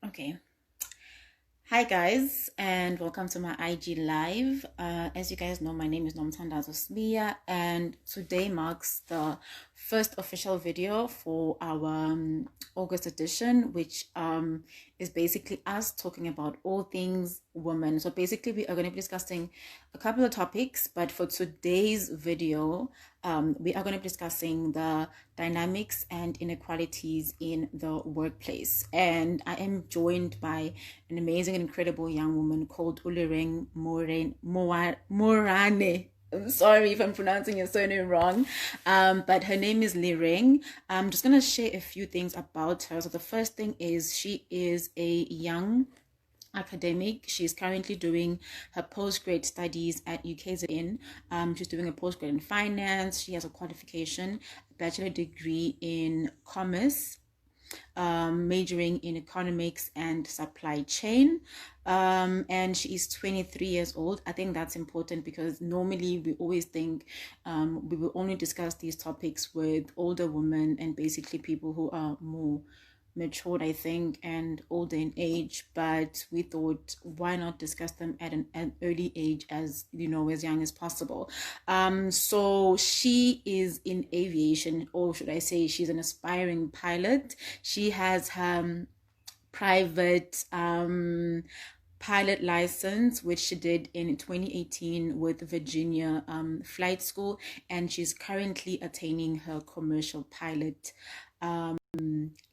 Okay. Hi guys, and welcome to my IG live. As you guys know, my name is Nomthandazo Smiya, and today marks the first official video for our August edition, which is basically us talking about all things women. So basically, we are going to be discussing a couple of topics, but for today's video, we are going to be discussing the dynamics and inequalities in the workplace. And I am joined by an amazing and incredible young woman called Ulireng Morane. I'm sorry if I'm pronouncing your surname wrong, but her name is Lireng. I'm just going to share a few things about her. So the first thing is she is a young academic. She's currently doing her postgrad studies at UKZN. She's doing a postgrad in finance. She has a qualification, a bachelor degree in commerce, majoring in economics and supply chain. And she is 23 years old. I think that's important because normally we always think we will only discuss these topics with older women and basically people who are more matured, I think, and older in age, but we thought, why not discuss them at an early age, as as young as possible. So she is in aviation, or should I say she's an aspiring pilot. She has her private pilot license, which she did in 2018 with Virginia Flight School, and she's currently attaining her commercial pilot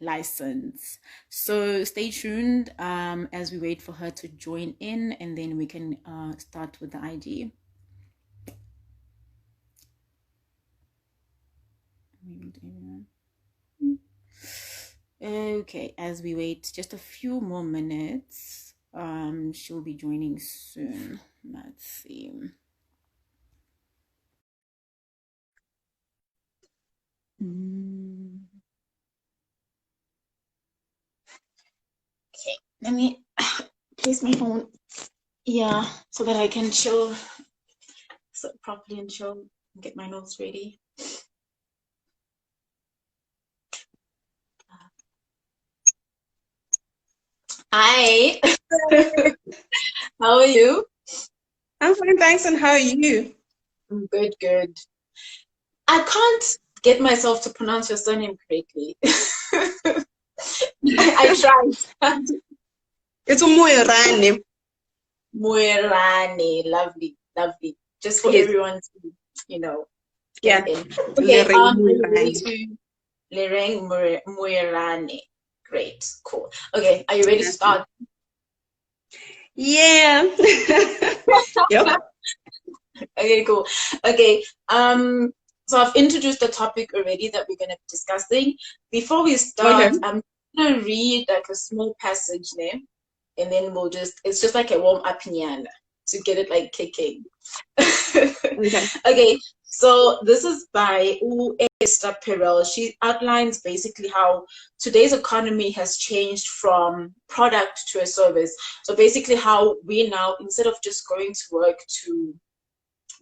license. So stay tuned as we wait for her to join in, and then we can start with the ID. Okay, as we wait just a few more minutes, she'll be joining soon. Let's see. Okay, let me place my phone, yeah, so that I can chill properly and chill and get my notes ready. Hi. How are you? I'm fine, thanks. And how are you? I'm good, good. I can't get myself to pronounce your surname correctly. I tried. It's Umuirane. Moirane, lovely, lovely. Just for Yes. everyone to, Yeah. get in. Okay, Lorraine are you ready Muirane. to Lereng Moirane? Great, cool. Okay, are you ready to start? Yeah. Yep. Okay, cool. Okay, so I've introduced the topic already that we're gonna be discussing. Before we Okay. start, I'm gonna read like a small passage there, and then it's just like a warm up nyan to get it like kicking. Okay. Okay, so this is by Esther Perel. She outlines basically how today's economy has changed from product to a service. So basically how we now, instead of just going to work to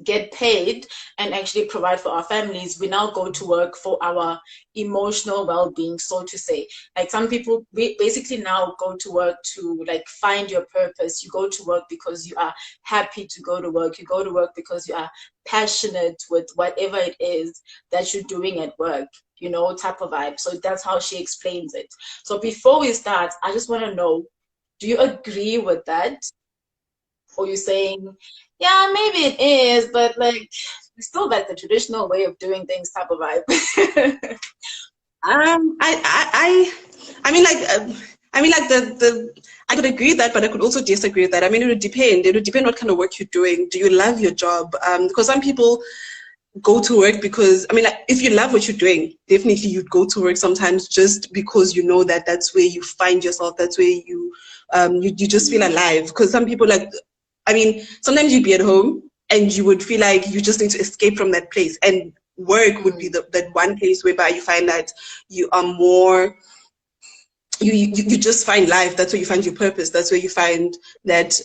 get paid and actually provide for our families, we now go to work for our emotional well-being, so to say. Like some people basically now go to work to like find your purpose. You go to work because you are happy to go to work. You go to work because you are passionate with whatever it is that you're doing at work, type of vibe. So that's how she explains it. So before we start, I just want to know, do you agree with that? Or you saying, yeah, maybe it is, but like it's still like the traditional way of doing things type of vibe. I mean, like I could agree with that, but I could also disagree with that. I mean, it would depend. It would depend what kind of work you're doing. Do you love your job? Because some people go to work because, I mean, like, if you love what you're doing, definitely you'd go to work sometimes just because you know that that's where you find yourself. That's where you just feel alive. Because some people I mean, sometimes you'd be at home and you would feel like you just need to escape from that place. And work would be that one place whereby you find that you are more you just find life. That's where you find your purpose. That's where you find that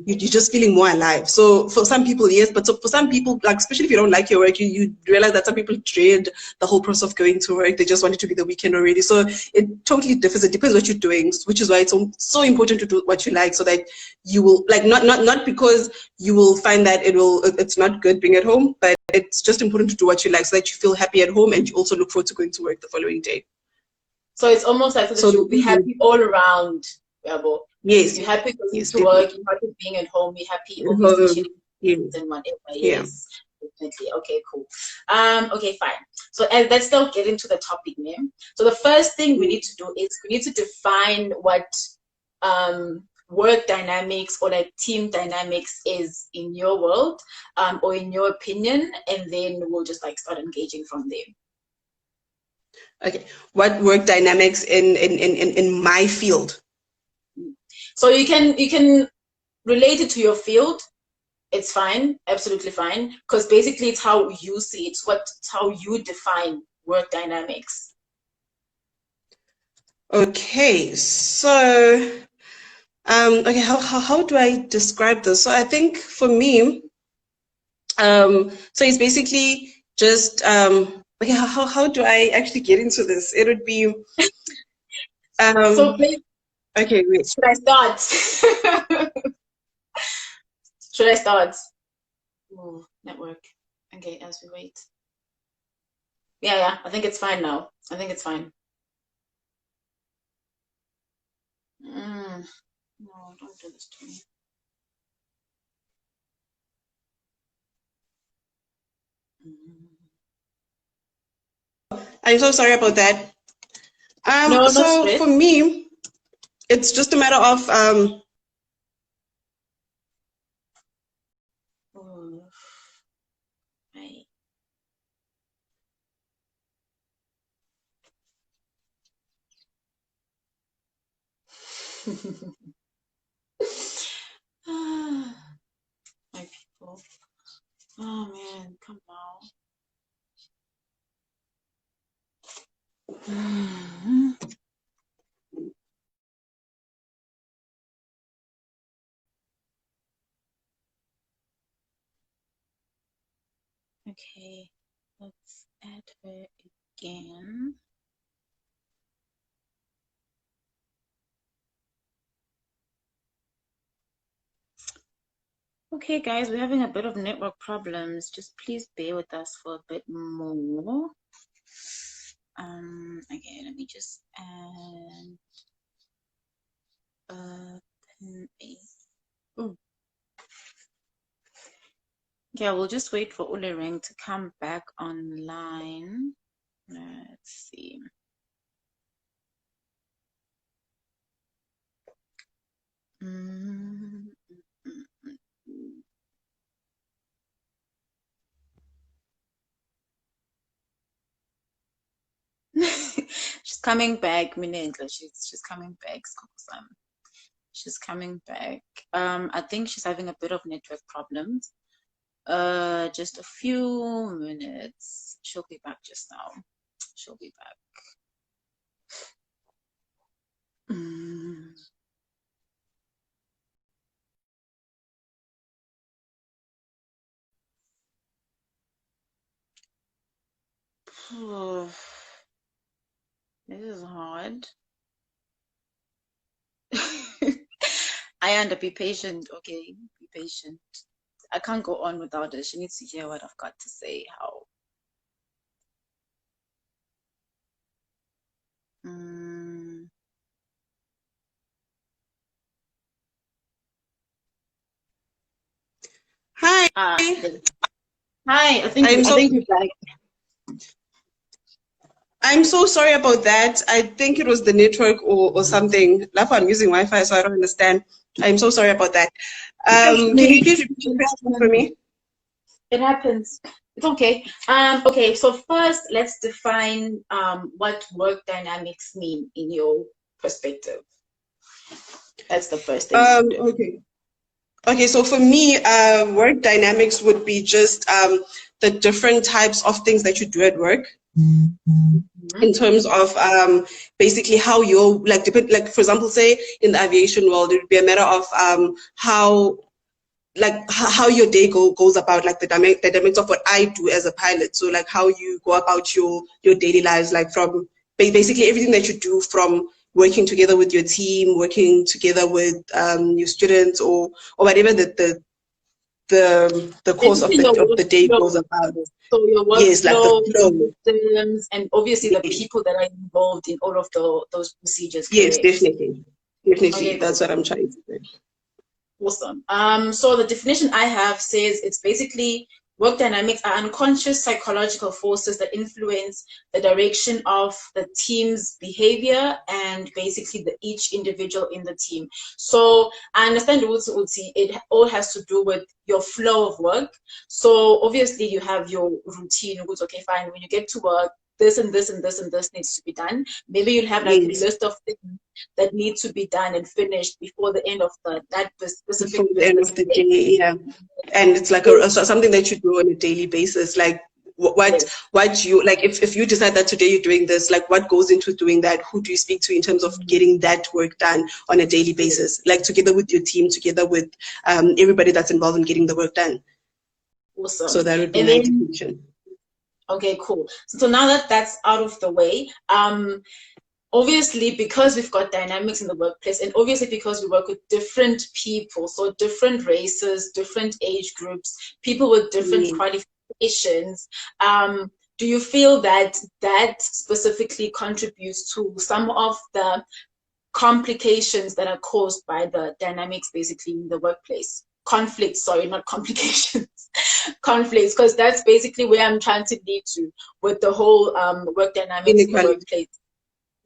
you're just feeling more alive. So for some people, yes, but so for some people, like especially if you don't like your work, you realize that some people dread the whole process of going to work. They just want it to be the weekend already. So it totally differs. It depends what you're doing, which is why it's so important to do what you like, so that you will like not because you will find that it's not good being at home, but it's just important to do what you like so that you feel happy at home and you also look forward to going to work the following day. So it's almost like so that you'll be happy all around. Yes. You're happy going yes, to work, you're happy being at home, you're happy obviously and whatever. Yes. Definitely. Okay, cool. Okay, fine. So let's still get into the topic, name. So the first thing we need to do is we need to define what work dynamics or like team dynamics is in your world, or in your opinion, and then we'll just like start engaging from there. Okay, what work dynamics in my field? So you can relate it to your field. It's fine, absolutely fine, because basically it's how you see it. It's how you define work dynamics. Okay, so okay, how do I describe this? So I think for me, so it's basically just okay, how do I actually get into this? It would be so please, okay, wait. Should I start? Should I start? Oh, network. Okay, as we wait. Yeah, I think it's fine now. I think it's fine. No, don't do this to me. I'm so sorry about that. No So stress. for me, it's just a matter of Right. My people. Oh man, come on. Okay, let's add her again. Okay, guys, we're having a bit of network problems. Just please bear with us for a bit more. Okay, let me just add yeah, we'll just wait for Ulereng to come back online. Let's see. She's coming back, Minendla. She's coming back. She's coming back. I think she's having a bit of network problems. Just a few minutes. She'll be back just now. She'll be back. This is hard. Ayanda, be patient. Okay, be patient. I can't go on without her. She needs to hear what I've got to say. How? hi. Hi. I think you're back. I'm so sorry about that. I think it was the network or something. Lafa, I'm using Wi-Fi, so I don't understand. I'm so sorry about that. Can you please repeat your question for me? It happens. It's okay. Okay, so first let's define what work dynamics mean in your perspective. That's the first thing. Okay, so for me, work dynamics would be just the different types of things that you do at work. in terms of basically how you're like depend like for example, say in the aviation world, it would be a matter of how how your day goes about, like the dynamics of what I do as a pilot. So like how you go about your daily lives, like from basically everything that you do, from working together with your team, working together with your students, or whatever the course of Basically, your the day goes workflow. about. So your Yes, like the workflow, your flow. systems, and obviously the Yes, people that are involved in all of those procedures, yes, correct? definitely. Definitely. Okay, That's cool. what I'm trying to say. Awesome. So the definition I have says it's basically work dynamics are unconscious psychological forces that influence the direction of the team's behavior and basically each individual in the team. So I understand Utsi, it all has to do with your flow of work. So obviously you have your routine, which okay, fine, when you get to work, this and this and this and this needs to be done. Maybe you'll have like a Yes, list of things that need to be done and finished before the end of that before specific the end business of the day. day, yeah. And it's like something that you do on a daily basis. Like Yes. what you like, if you decide that today you're doing this, like what goes into doing that? Who do you speak to in terms of getting that work done on a daily Yes. basis? Like together with your team, together with everybody that's involved in getting the work done. So Awesome. that would be And my then, definition. okay, cool. So now that that's out of the way, obviously because we've got dynamics in the workplace, and obviously because we work with different people, so different races, different age groups, people with different Yeah. qualifications, do you feel that that specifically contributes to some of the complications that are caused by the dynamics basically in the workplace? Conflicts, sorry, not complications. Conflicts, because that's basically where I'm trying to lead to with the whole work dynamics in the Inequality. workplace.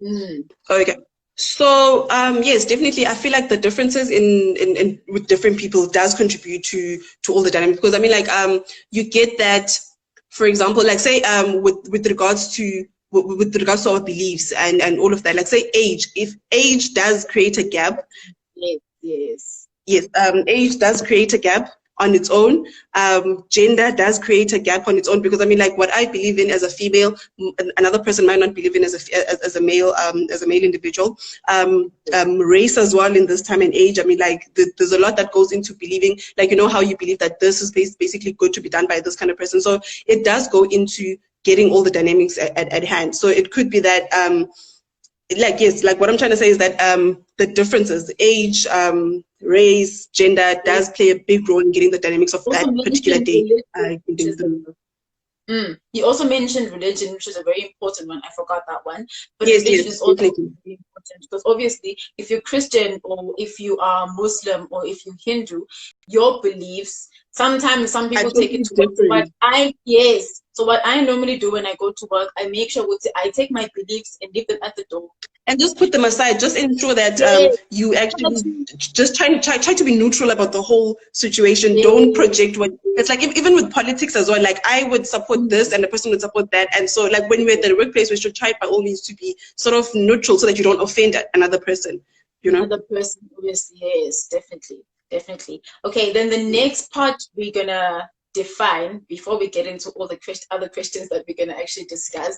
Mm. Okay. So yes, definitely. I feel like the differences in with different people does contribute to all the dynamics, because I mean like you get that, for example, like say with regards to with regards to our beliefs and all of that, like say age, if age does create a gap. Yes, yes. Yes, age does create a gap on its own. Gender does create a gap on its own, because I mean, like what I believe in as a female, another person might not believe in as a male, as a male individual. Race as well in this time and age. I mean, like there's a lot that goes into believing, like you know how you believe that this is basically good to be done by this kind of person. So it does go into getting all the dynamics at hand. So it could be that like yes, like what I'm trying to say is that the differences, age, race, gender, does play a big role in getting the dynamics of Also that particular mentioned day religion, which getting is through. You also mentioned religion, which is a very important one. I forgot that one. But Yes, religion is yes, also definitely. very important because obviously, if you're Christian or if you are Muslim or if you're Hindu, your beliefs, sometimes some Are people take it totally to work. So different. yes. So what I normally do when I go to work, I make sure I take my beliefs and leave them at the door. And just put them aside. Just ensure that Yes. you actually just try to be neutral about the whole situation. Don't Yes. project what it's like. Even with politics as well. Like I would support this, and the person would support that. And so, like when we're at the workplace, we should try by all means to be sort of neutral, so that you don't offend another person. You know. Another person, obviously, yes, definitely, definitely. Okay, then the next part we're gonna define before we get into all the other questions that we're gonna actually discuss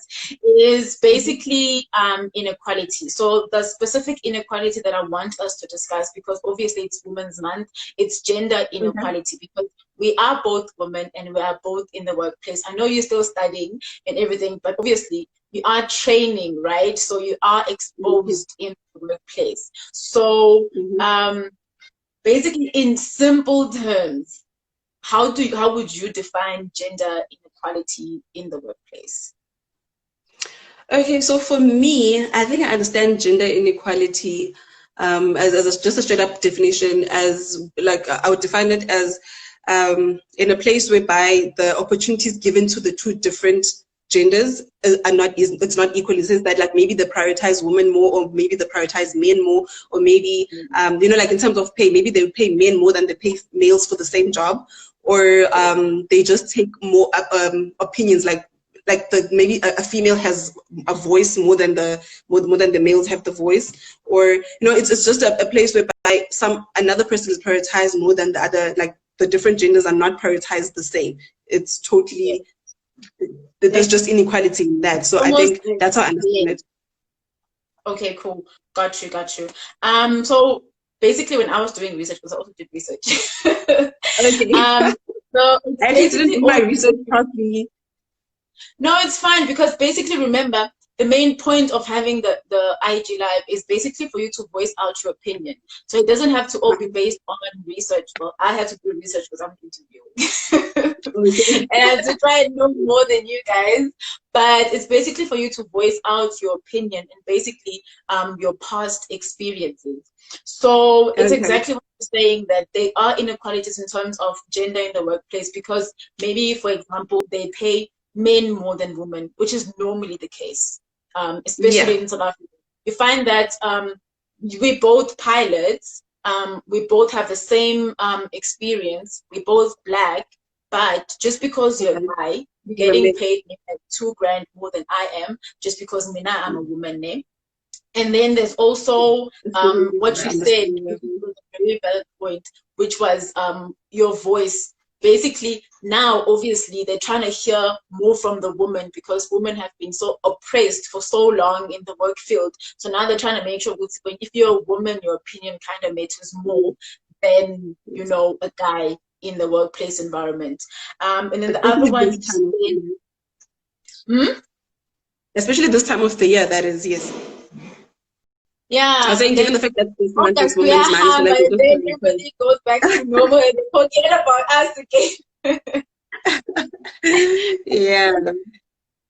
is basically inequality. So the specific inequality that I want us to discuss, because obviously it's Women's Month, it's gender Okay. inequality, because we are both women and we are both in the workplace. I know you're still studying and everything, but obviously you are training, right? So you are exposed in the workplace. So basically, in simple terms, how would you define gender inequality in the workplace? Okay, so for me, I think I understand gender inequality as just a straight up definition, as like I would define it as in a place whereby the opportunities given to the two different genders are not, it's not equal. It says that like maybe they prioritize women more, or maybe they prioritize men more, or maybe you know, like in terms of pay, maybe they would pay men more than they pay males for the same job, or they just take more opinions, like the maybe a female has a voice more than the males have the voice, or you know, it's just a place whereby another person is prioritized more than the other. Like the different genders are not prioritized the same. It's Yes. totally there's just inequality in that. So I Almost, think that's how I understand yeah. it. Okay, cool. Got you, got you. So basically when I was doing research, because I also did research. Okay. So it's I actually didn't basically do my all research properly. no, it's fine because basically remember the main point of having the IG live is basically for you to voice out your opinion. So it doesn't have to all be based on research. Well, I had to do research because I'm interviewing. Okay. And I have to try and know more than you guys. But it's basically for you to voice out your opinion and basically your past experiences. So it's Okay. exactly what you're saying, that there are inequalities in terms of gender in the workplace because maybe, for example, they pay men more than women, which is normally the case, especially Yeah. in South Africa. You find that we both pilots, we both have the same experience, we both black, but just because you're a guy, you're getting paid maybe like $2,000 more than I am, just because me now I'm a woman name. And then there's also what you said, which was a very valid point, which was your voice. Basically, now obviously they're trying to hear more from the woman because women have been so oppressed for so long in the work field. So now they're trying to make sure if you're a woman, your opinion kind of matters more than a guy in the workplace environment. And then the other Especially one this you time of the said, year. Especially this time of the year, that is, yes. I was yeah, saying, and given then the fact that this month is August, we Women's are Month, so like but we're just then trying everybody goes back to normal and they forget about us again. to yeah.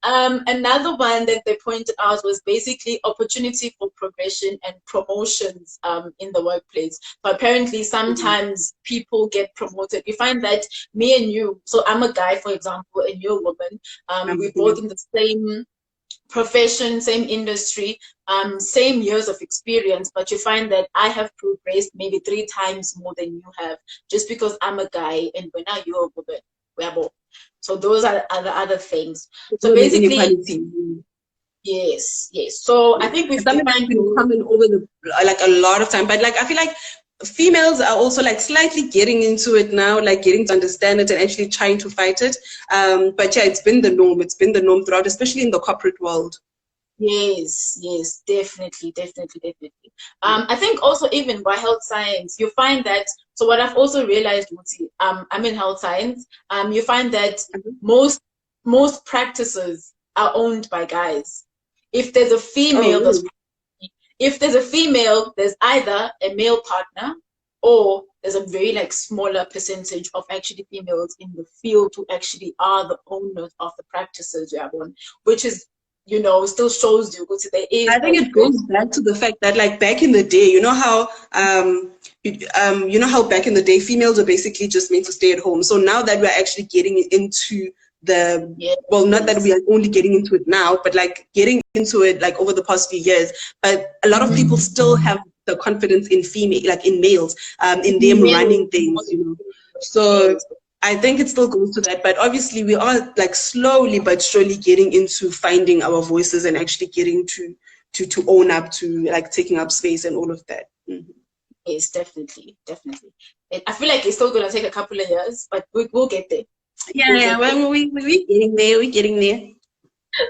Another one that they pointed out was basically opportunity for progression and promotions in the workplace. But apparently sometimes people get promoted. You find that me and you, so I'm a guy, for example, and you're a woman, we're both in the same profession, same industry, same years of experience, but you find that I have progressed maybe 3 times more than you have, just because I'm a guy and when now you're a woman. We're both. So those are the other things. So The basically, inequality. yes, yes. So I think It's we've something that's defined been those. coming over like a lot of time. But like I feel like females are also like slightly getting into it now, like getting to understand it and actually trying to fight it. But yeah, it's been the norm. It's been the norm throughout, especially in the corporate world. Yes, yes, definitely, definitely, definitely. I think also even by health science, you find that. So what I've also realized, Lucy, I'm in health science. You find that most practices are owned by guys. If there's a Oh, female, really? there's either a male partner or there's a very like smaller percentage of actually females in the field who actually are the owners of the practices we have on, which is still shows you there is I think that it goes back to the fact that like back in the day, you know how back in the day females were basically just meant to stay at home. So now that we're actually getting into well, not that we are only getting into it now, but like getting into it like over the past few years. But a lot of people still have the confidence in in males, in them running things, So I think it still goes to that, but obviously we are like slowly but surely getting into finding our voices and actually getting to own up to like taking up space and all of that. Yes, definitely, definitely. I feel like it's still gonna take a couple of years, but we'll get there. Yeah, well, we're getting there. We're getting there.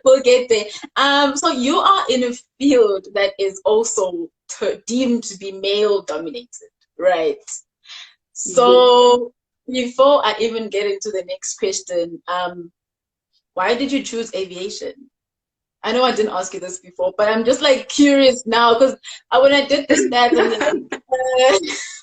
We'll get there. So you are in a field that is also deemed to be male dominated, right? Yes. So before I even get into the next question, why did you choose aviation? I know I didn't ask you this before, but I'm just like curious now because when I did the stats, I'm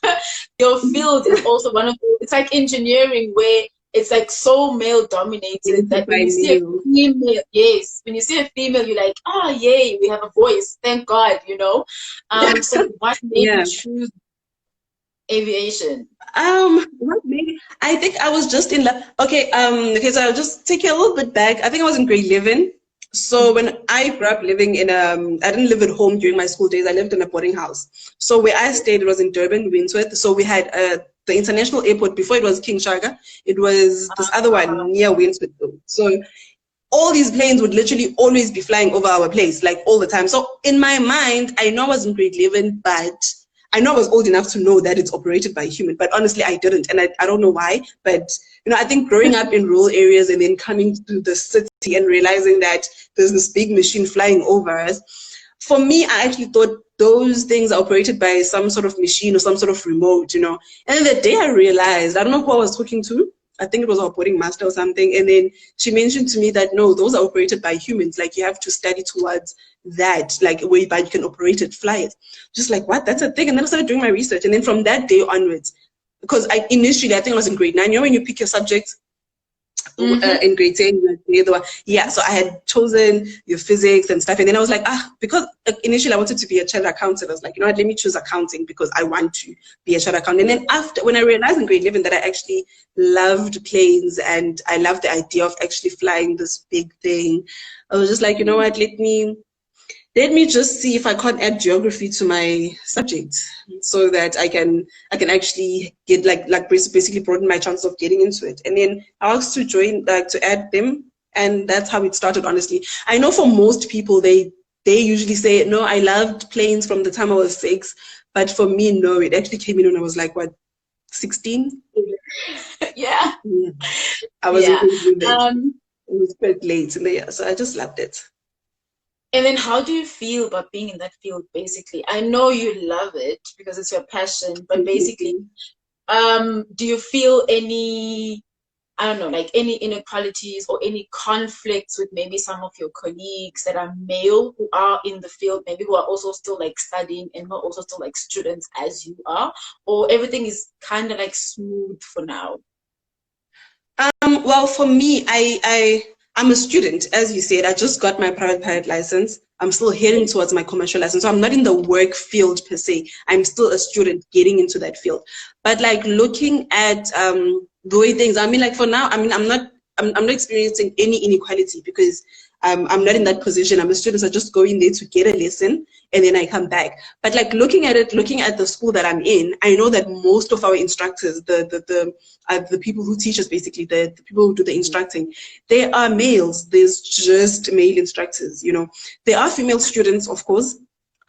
like, your field is also one of it's like engineering where it's like so male dominated that when you see a female, yes, when you see a female, you're like, oh yay, we have a voice, thank God, So what made you Yeah. choose aviation? What maybe I think I was just in love. Okay, so I'll just take you a little bit back. I think I was in grade 11. So when I grew up living in I didn't live at home during my school days. I lived in a boarding house. So where I stayed, it was in Durban, Windsworth. So we had the international airport before it was King Shaka. It was this other one near Windsworth. So all these planes would literally always be flying over our place, like all the time. So in my mind, I know I was in grade 11, but I know I was old enough to know that it's operated by a human, but honestly, I didn't. And I don't know why. But, I think growing up in rural areas and then coming to the city and realizing that there's this big machine flying over us, for me, I actually thought those things are operated by some sort of machine or some sort of remote, And then the day I realized, I don't know who I was talking to, I think it was our boarding master or something. And then she mentioned to me that, no, those are operated by humans. Like, you have to study towards that, like, whereby you can operate it, fly it. Just like, what? That's a thing. And then I started doing my research. And then from that day onwards, because initially, I think I was in grade 9. When you pick your subjects, in grade 10, yeah, so I had chosen your physics and stuff, and then I was like, because initially I wanted to be a chartered accountant. I was like, let me choose accounting because I want to be a chartered accountant. And then after, when I realized in grade 11 that I actually loved planes and I loved the idea of actually flying this big thing, I was just like, you know what, let me just see if I can't add geography to my subject so that I can actually get like basically broaden my chances of getting into it. And then I asked to join, to add them, and that's how it started. Honestly, I know for most people they usually say, no, I loved planes from the time I was 6, but for me, no, it actually came in when I was like, what, 16? Yeah. I wasn't into it. It was quite late in the year, so I just loved it. And then how do you feel about being in that field, basically? I know you love it because it's your passion, but basically, do you feel any, I don't know, like any inequalities or any conflicts with maybe some of your colleagues that are male who are in the field, maybe who are also still like studying and who are also still like students as you are, or everything is kind of like smooth for now? Well, for me, I'm a student, as you said. I just got my private pilot license. I'm still heading towards my commercial license. So I'm not in the work field per se. I'm still a student getting into that field. But like looking at the way things, I mean, like for now, I mean, I'm not experiencing any inequality because I'm not in that position. I'm a student, so I just go in there to get a lesson and then I come back. But like looking at the school that I'm in, I know that most of our instructors, the people who teach us, basically the people who do the instructing, they are males. There's just male instructors. There are female students, of course.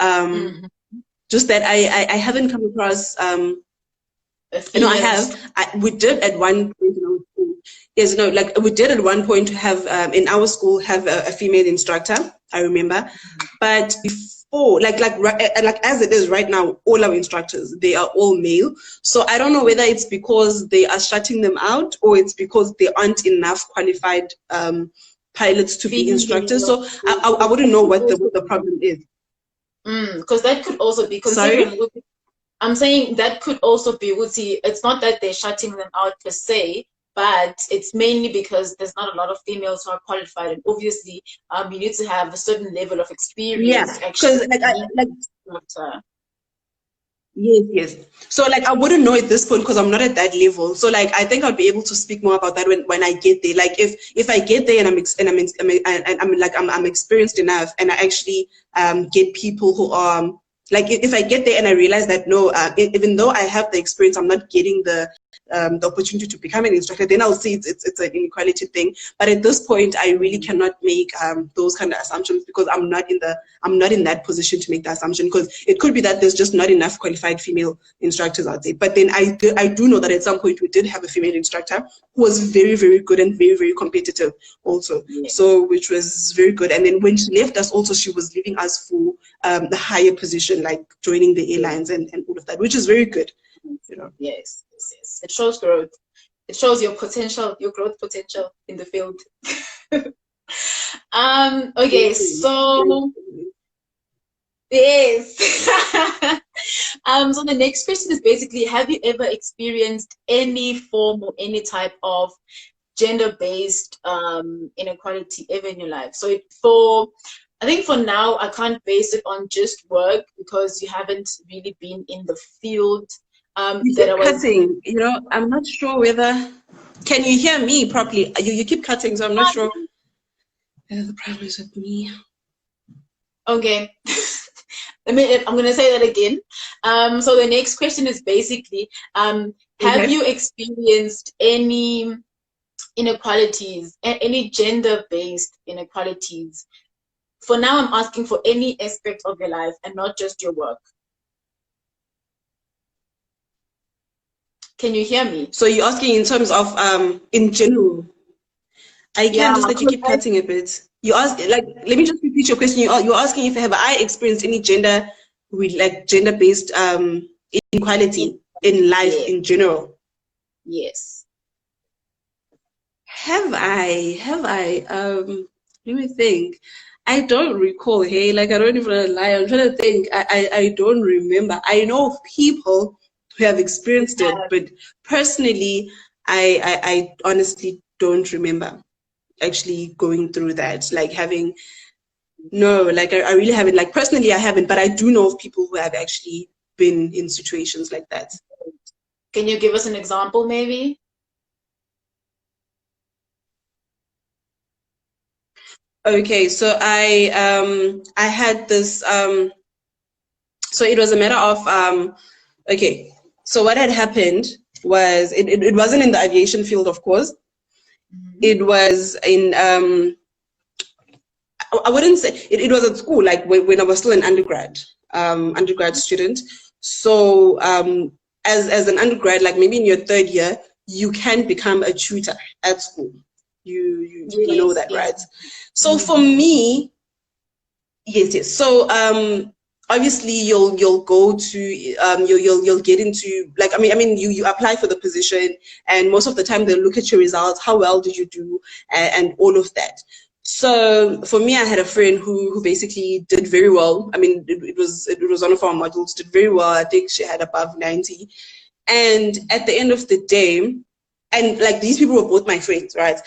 Just that I haven't come across. I have. We did at one point in our school. Yes, no, like we did at one point have in our school have a female instructor. I remember, but before, like as it is right now, all our instructors, they are all male. So I don't know whether it's because they are shutting them out or it's because there aren't enough qualified pilots to be instructors. So I wouldn't know what the problem is. Because that could also be considering. Sorry? I'm saying that could also be, it's not that they're shutting them out per se, but it's mainly because there's not a lot of females who are qualified, and obviously you need to have a certain level of experience. Yeah, because yes. So like I wouldn't know at this point because I'm not at that level. So like I think I'll be able to speak more about that when I get there. Like if I get there and I'm experienced enough and I actually get people who are like, if I get there and I realize that no, even though I have the experience, I'm not getting the opportunity to become an instructor, then I'll see it's an inequality thing. But at this point, I really cannot make those kind of assumptions because I'm not in that position to make the assumption, because it could be that there's just not enough qualified female instructors out there. But then I do know that at some point we did have a female instructor who was very, very good and very, very competitive also. So which was very good. And then when she left us also, she was leaving us for the higher position, like joining the airlines and all of that, which is very good. Yes. It shows growth. It shows your potential, your growth potential in the field. Okay, so yes. So the next question is basically, have you ever experienced any form or any type of gender-based inequality ever in your life? So I think for now, I can't base it on just work because you haven't really been in the field. Cutting, I'm not sure whether, can you hear me properly? You keep cutting, so I'm not sure. The problem is with me. Okay. I'm going to say that again. So the next question is basically, have you experienced any inequalities, any gender-based inequalities? For now, I'm asking for any aspect of your life and not just your work. Can you hear me? So you're asking in terms of in general. I Yeah, can, just that you keep cutting a bit. You ask, like, let me just repeat your question. You're asking if have I experienced any gender-based inequality in life yes, in general. yes. Have I? Have I? Let me think. I don't recall. Hey, like I don't even lie. I'm trying to think. I don't remember. I know of people who have experienced it, but personally, I honestly don't remember actually going through that. Like having no, like I really haven't. Like personally, I haven't, but I do know of people who have actually been in situations like that. Can you give us an example, maybe? Okay, so I had this so it was a matter of okay, so what had happened was it wasn't in the aviation field, of course. It was in I wouldn't say it was at school, like when I was still an undergrad student. So as an undergrad, like maybe in your third year, you can become a tutor at school. You know Yes, that, yes. right? So for me, yes. So obviously you'll go to you'll get into, like, I mean you apply for the position, and most of the time they'll look at your results, how well did you do, and all of that. So for me, I had a friend who basically did very well. I mean, it was one of our modules, did very well. I think she had above 90. And at the end of the day, and like these people were both my friends, right?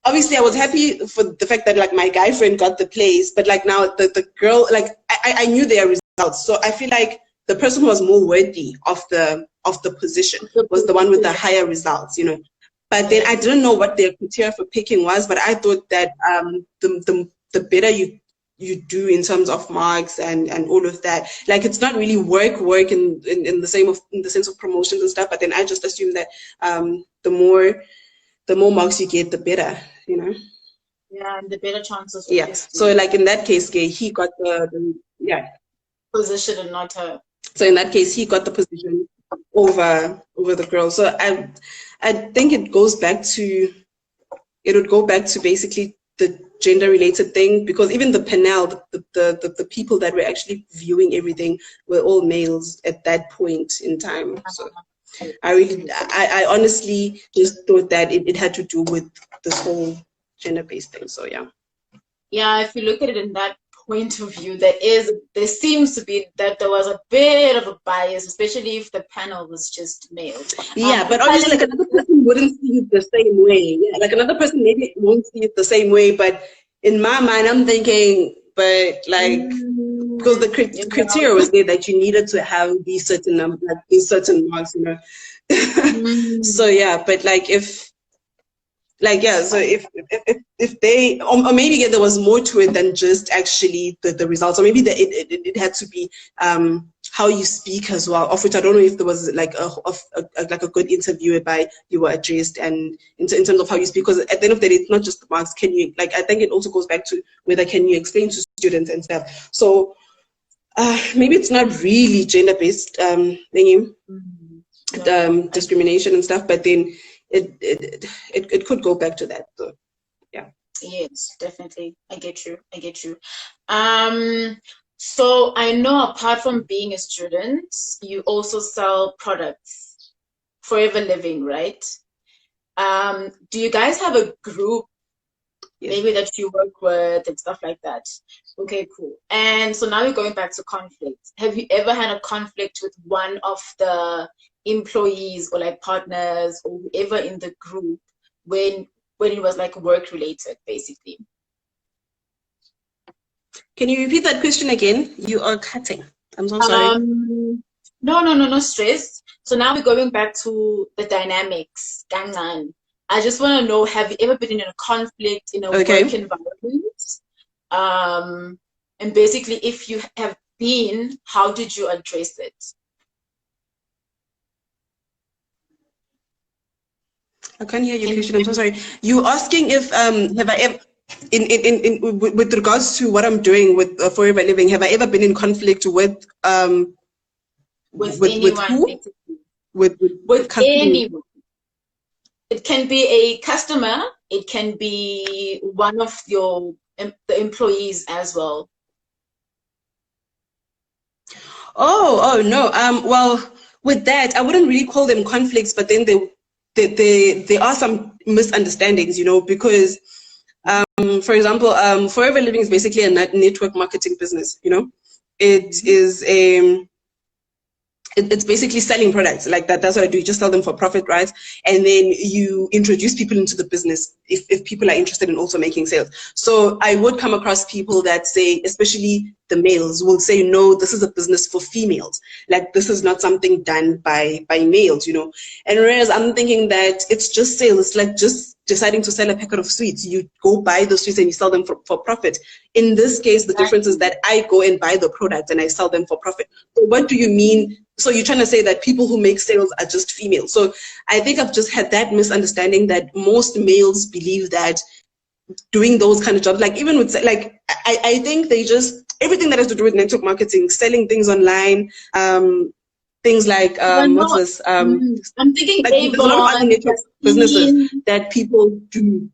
Obviously I was happy for the fact that like my guy friend got the place, but like now the girl, like I knew their results. So I feel like the person who was more worthy of the position was the one with the higher results, you know. But then I didn't know what their criteria for picking was, but I thought that the better you do in terms of marks and all of that, like it's not really work in the sense of promotions and stuff. But then I just assumed that the more marks you get, the better, you know. Yeah, and the better chances Yeah. obviously. So like in that case, he got the yeah. Position and not her. So in that case, he got the position over the girl. So I think it would go back to basically the gender related thing, because even the panel, the people that were actually viewing everything were all males at that point in time. So I honestly just thought that it had to do with this whole gender-based thing. So yeah. Yeah, if you look at it in that point of view, there seems to be that there was a bit of a bias, especially if the panel was just male. Yeah, but obviously, like another person wouldn't see it the same way. Yeah, like another person maybe won't see it the same way. But in my mind, I'm thinking, but like, because the criteria was there that you needed to have these certain numbers, like these certain marks, you know. So yeah, but like if like yeah, so if they or maybe yeah, there was more to it than just actually the results, or maybe it had to be how you speak as well, of which I don't know if there was like like a good interview whereby you were addressed, and in terms of how you speak, because at the end of the day it's not just the marks. Can you, like, I think it also goes back to whether can you explain to students and stuff. So maybe it's not really gender-based thingy, discrimination and stuff, but then it could go back to that. So yeah. Yes, definitely. I get you. I get you. So I know apart from being a student, you also sell products, Forever Living, right? Do you guys have a group maybe that you work with and stuff like that? Okay, cool. And so now we're going back to conflict. Have you ever had a conflict with one of the employees or like partners or whoever in the group when it was like work related, basically? Can you repeat that question again? You are cutting. I'm so sorry. No stress. So now we're going back to the dynamics. Gangan. I just want to know, have you ever been in a conflict in a work environment? And basically, if you have been, how did you address it? I can't hear your question. I'm so sorry. You asking if have I ever in with regards to what I'm doing with Forever Living, have I ever been in conflict with anyone, who? basically. with customers? anyone. It can be a customer, it can be one of the employees as well. Oh no. Well, with that, I wouldn't really call them conflicts, but then there are some misunderstandings, you know, because for example, Forever Living is basically a network marketing business, you know. It is a it's basically selling products like that. That's what I do. You just sell them for profit, right? And then you introduce people into the business if people are interested in also making sales. So I would come across people that say, especially the males, will say, no, this is a business for females. Like, this is not something done by males, you know. And whereas I'm thinking that it's just sales, it's like just deciding to sell a packet of sweets. You go buy the sweets and you sell them for profit. In this case, the difference is that I go and buy the product and I sell them for profit. So what do you mean? So you're trying to say that people who make sales are just females. So I think I've just had that misunderstanding that most males believe that doing those kind of jobs, like even with, like, I think they just, everything that has to do with network marketing, selling things online, things like, what's this? I'm thinking Like, there's a lot of other Avon, network businesses that people do.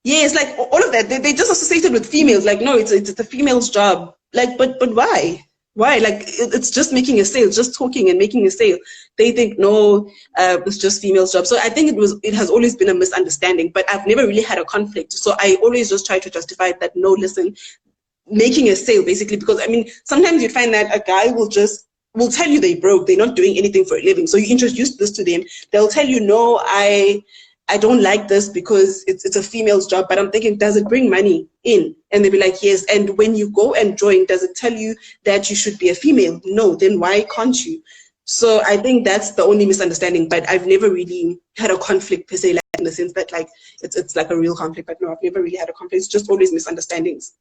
Yes, like all of that, they just associated with females. Like, no, it's a female's job. Like, but why? Why? Like, it's just making a sale, just talking and making a sale. They think, no, it's just female's job. So I think it has always been a misunderstanding, but I've never really had a conflict. So I always just try to justify that, no, listen, making a sale basically, because I mean, sometimes you find that a guy will tell you they broke, they're not doing anything for a living. So you introduce this to them, they'll tell you, no, I don't like this because it's a female's job. But I'm thinking, does it bring money in? And they'll be like, yes. And when you go and join, does it tell you that you should be a female? No, then why can't you? So I think that's the only misunderstanding, but I've never really had a conflict per se, like in the sense that like it's like a real conflict. But no, I've never really had a conflict. It's just always misunderstandings.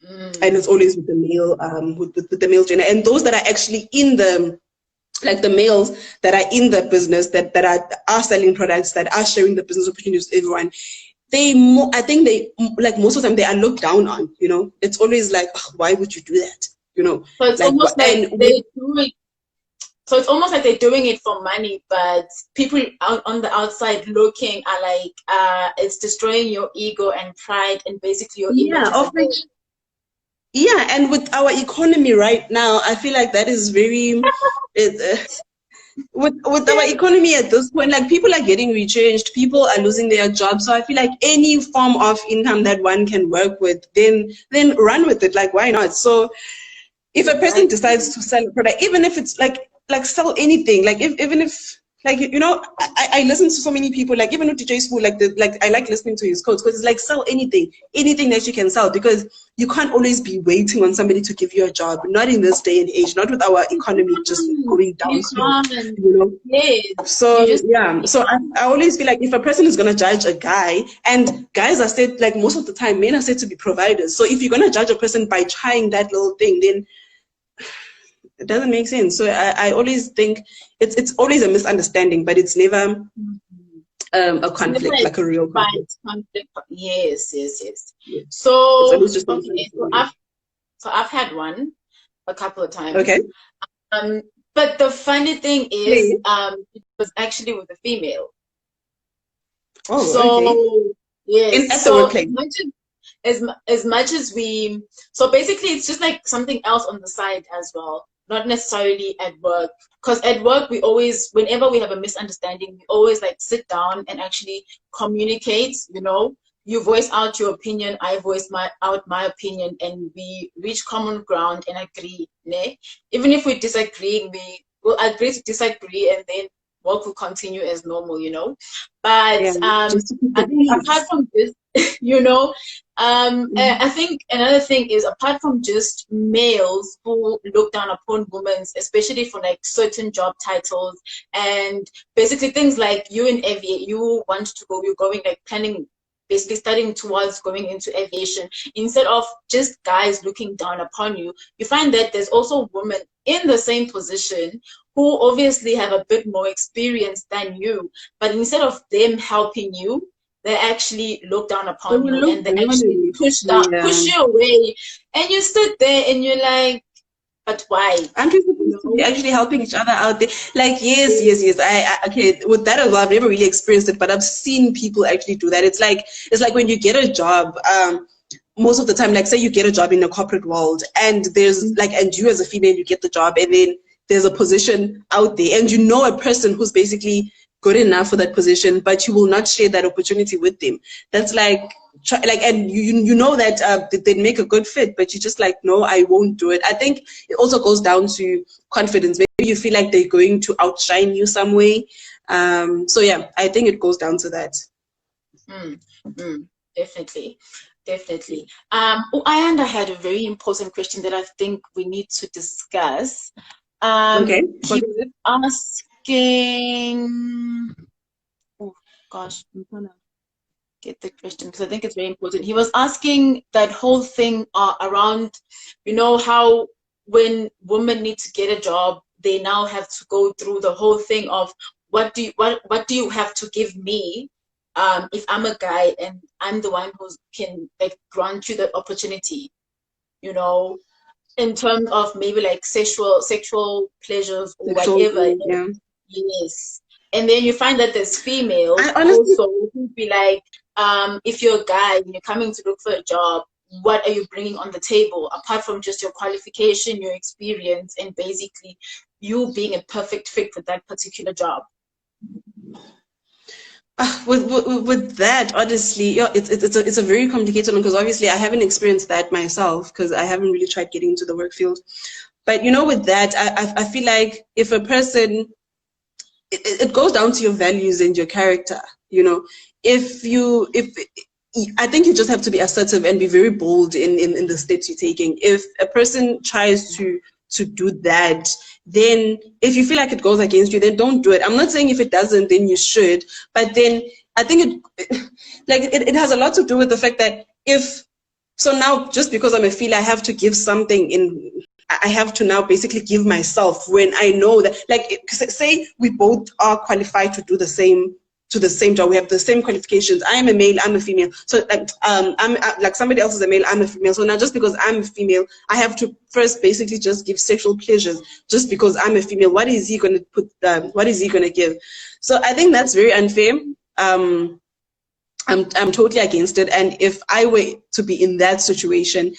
And it's always with the male, with the male gender. And those that are actually in the, like the males that are in the business, that are selling products, that are sharing the business opportunities with everyone, I think they, like most of the time, they are looked down on, you know. It's always like, oh, why would you do that? You know, so it's like, almost like they do it. So it's almost like they're doing it for money, but people out on the outside looking are like, it's destroying your ego and pride and basically your image. Yeah, and with our economy right now, I feel like that is very, with our economy at this point, like people are getting retrenched, people are losing their jobs. So I feel like any form of income that one can work with, then run with it. Like, why not? So if a person decides to sell a product, even if it's like sell anything, like even if like, you know, I listen to so many people, like even with DJ School, like I like listening to his quotes, because it's like, sell anything that you can sell, because you can't always be waiting on somebody to give you a job. Not in this day and age, not with our economy just going down slow, you know. Yes. So yeah, so I always feel like if a person is going to judge a guy, and guys are said, like most of the time, men are said to be providers. So if you're going to judge a person by trying that little thing, then it doesn't make sense. So I always think it's always a misunderstanding, but it's never a conflict, like a real conflict. Yes. So, Just okay, so I've had one a couple of times. Okay. But the funny thing is, it was actually with a female. Oh, so okay. yes. At the workplace. As much as we, so basically it's just like something else on the side as well, not necessarily at work, because at work we always, whenever we have a misunderstanding, we always like sit down and actually communicate, you know. You voice out your opinion, I voice out my opinion, and we reach common ground and agree, ne? Even if we disagree, we will agree to disagree, and then work will continue as normal, you know. But I think apart from this, you know, I think another thing is, apart from just males who look down upon women, especially for like certain job titles, and basically things like you in aviation, you want to go, you're going like planning, basically studying towards going into aviation, instead of just guys looking down upon you, you find that there's also women in the same position who obviously have a bit more experience than you, but instead of them helping you, they actually look down upon you, and they actually push you away, and you sit there and you're like, but why? Aren't we supposed to be actually helping each other out there? Like, yes. Okay, with that as well, I've never really experienced it, but I've seen people actually do that. It's like when you get a job, most of the time, like say you get a job in the corporate world, and there's like, and you as a female, you get the job, and then there's a position out there, and you know a person who's basically good enough for that position, but you will not share that opportunity with them. That's like, and you know that they'd make a good fit, but you just like, no, I won't do it. I think it also goes down to confidence. Maybe you feel like they're going to outshine you some way. So yeah, I think it goes down to that. Definitely. I had a very important question that I think we need to discuss. Okay. He was asking, oh gosh, I'm trying to get the question because I think it's very important. He was asking that whole thing around, you know, how when women need to get a job, they now have to go through the whole thing of what do you have to give me if I'm a guy and I'm the one who can like grant you the opportunity, you know, in terms of maybe like sexual pleasures or whatever. Yeah. Yes. And then you find that there's females honestly, also who be like, if you're a guy and you're coming to look for a job, what are you bringing on the table apart from just your qualification, your experience, and basically you being a perfect fit for that particular job? With that, honestly, yeah, it's a very complicated one because obviously I haven't experienced that myself because I haven't really tried getting into the work field. But you know, with that, I feel like if a person, it goes down to your values and your character. You know, I think you just have to be assertive and be very bold in the steps you're taking. If a person tries to do that, then if you feel like it goes against you, then don't do it. I'm not saying if it doesn't, then you should, but then I think it has a lot to do with the fact that so now just because I'm a female, I have to give something I have to now basically give myself when I know that, like, say we both are qualified to do the same job. We have the same qualifications. I am a male, I'm a female. So I'm like somebody else is a male, I'm a female. So now just because I'm a female, I have to first basically just give sexual pleasures just because I'm a female. What is he going to put? What is he going to give? So I think that's very unfair. I'm totally against it. And if I were to be in that situation,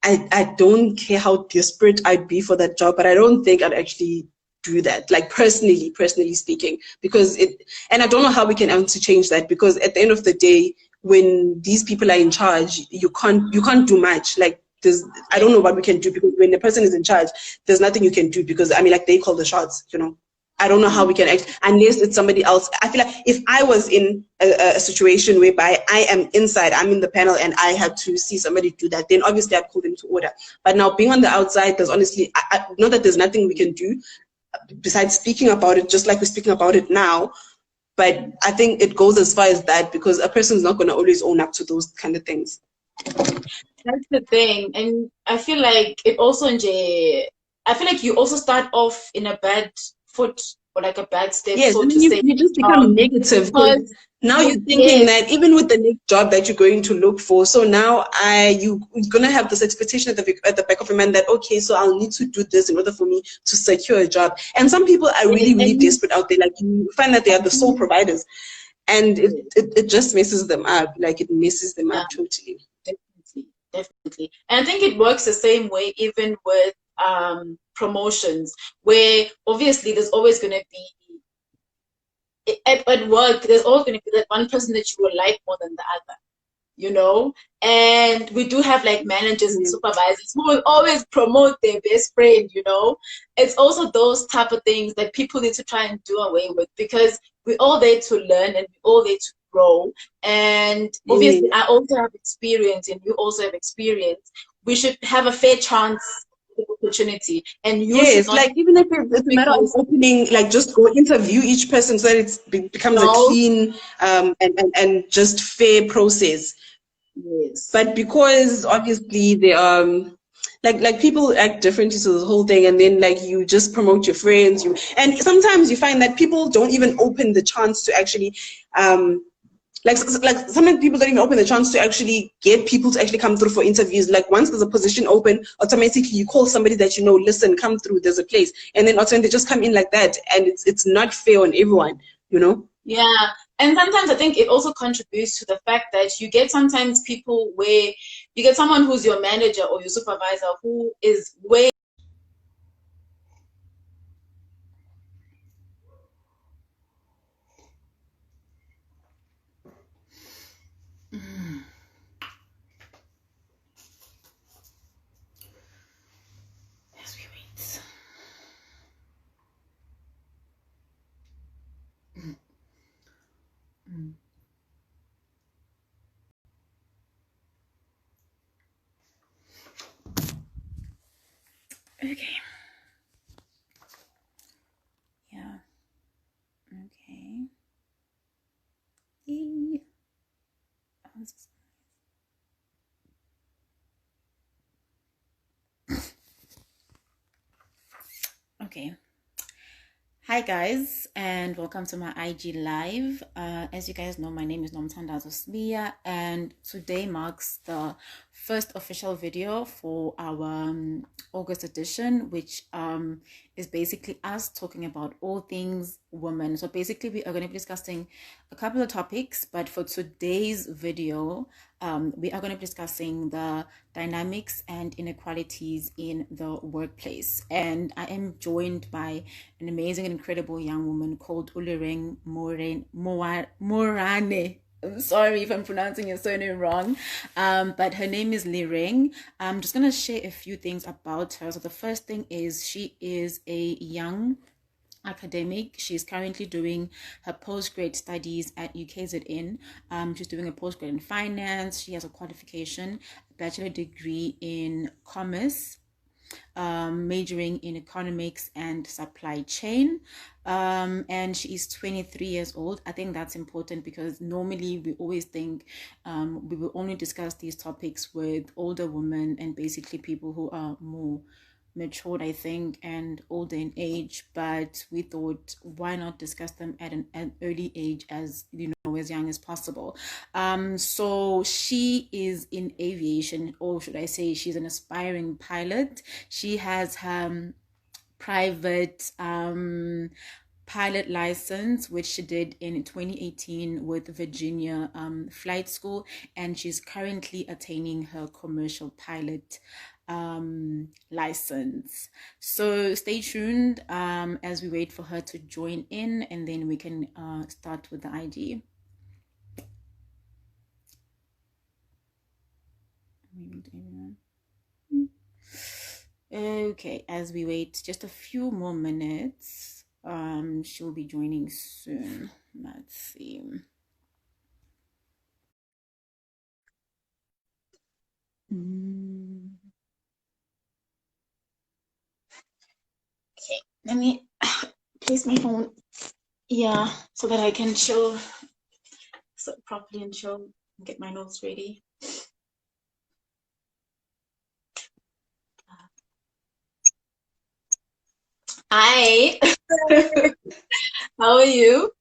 I don't care how desperate I'd be for that job, but I don't think I'd actually do that, like personally speaking, because and I don't know how we can actually change that, because at the end of the day, when these people are in charge, you can't do much. Like I don't know what we can do, because when the person is in charge, there's nothing you can do, because I mean, like, they call the shots, you know. I don't know how we can act unless it's somebody else. I feel like if I was in a situation whereby I am inside, I'm in the panel, and I had to see somebody do that, then obviously I'd call them to order. But now being on the outside, there's honestly, not that there's nothing we can do besides speaking about it, just like we're speaking about it now. But I think it goes as far as that, because a person's not going to always own up to those kind of things. That's the thing. And I feel like it also, I feel like you also start off in a bad foot, or like a bad step. Yes, so and to you, say, you just become negative, because now you're thinking that even with the next job that you're going to look for, so now you're going to have this expectation at the back of your mind that, okay, so I'll need to do this in order for me to secure a job. And some people are really desperate out there. Like, you find that they are the sole providers, and it just messes them up. Like, it messes them up totally. Definitely. And I think it works the same way even with promotions, where obviously there's always going to be, at work, there's always going to be that one person that you will like more than the other, you know. And we do have like managers and supervisors who will always promote their best friend, you know. It's also those type of things that people need to try and do away with, because we're all there to learn and we're all there to grow. And obviously I also have experience and you also have experience. We should have a fair chance opportunity, and you should not, like, even if it's a matter of opening, like, just go interview each person so that it becomes a clean and just fair process. Yes. But because obviously they like people act differently to the whole thing, and then like you just promote your friends, and sometimes you find that people don't even open the chance to actually Like some people don't even open the chance to actually get people to actually come through for interviews. Like once there's a position open, automatically you call somebody that you know, listen, come through, there's a place, and then automatically they just come in like that, and it's not fair on everyone, you know. Yeah. And sometimes I think it also contributes to the fact that you get sometimes people where you get someone who's your manager or your supervisor who is way. As we wait. Okay. Yeah. Okay. Yay. Okay. Hi guys, and welcome to my IG live. As you guys know, my name is Nomthandazo Sbiya, and today marks the first official video for our August edition, which is basically us talking about all things women. So basically, we are going to be discussing a couple of topics, but for today's video, we are going to be discussing the dynamics and inequalities in the workplace. And I am joined by an amazing and incredible young woman called Ulireng Morane. I'm sorry if I'm pronouncing your surname wrong, but her name is Lireng. I'm just going to share a few things about her. So the first thing is she is a young academic. She's currently doing her postgrad studies at UKZN. She's doing a postgrad in finance. She has a qualification, a bachelor degree in commerce, majoring in economics and supply chain. And she is 23 years old. I think that's important because normally we always think we will only discuss these topics with older women and basically people who are more matured, I think, and older in age, but we thought why not discuss them at an early age, as you know, as young as possible. So she is in aviation, or should I say she's an aspiring pilot. She has her private pilot license, which she did in 2018 with Virginia Flight School, and she's currently attaining her commercial pilot license. So stay tuned as we wait for her to join in, and then we can start with the ID. Okay, as we wait just a few more minutes, she'll be joining soon. Let's see. Okay, let me place my phone, yeah, so that I can show properly and show, get my notes ready. Hi. How are you?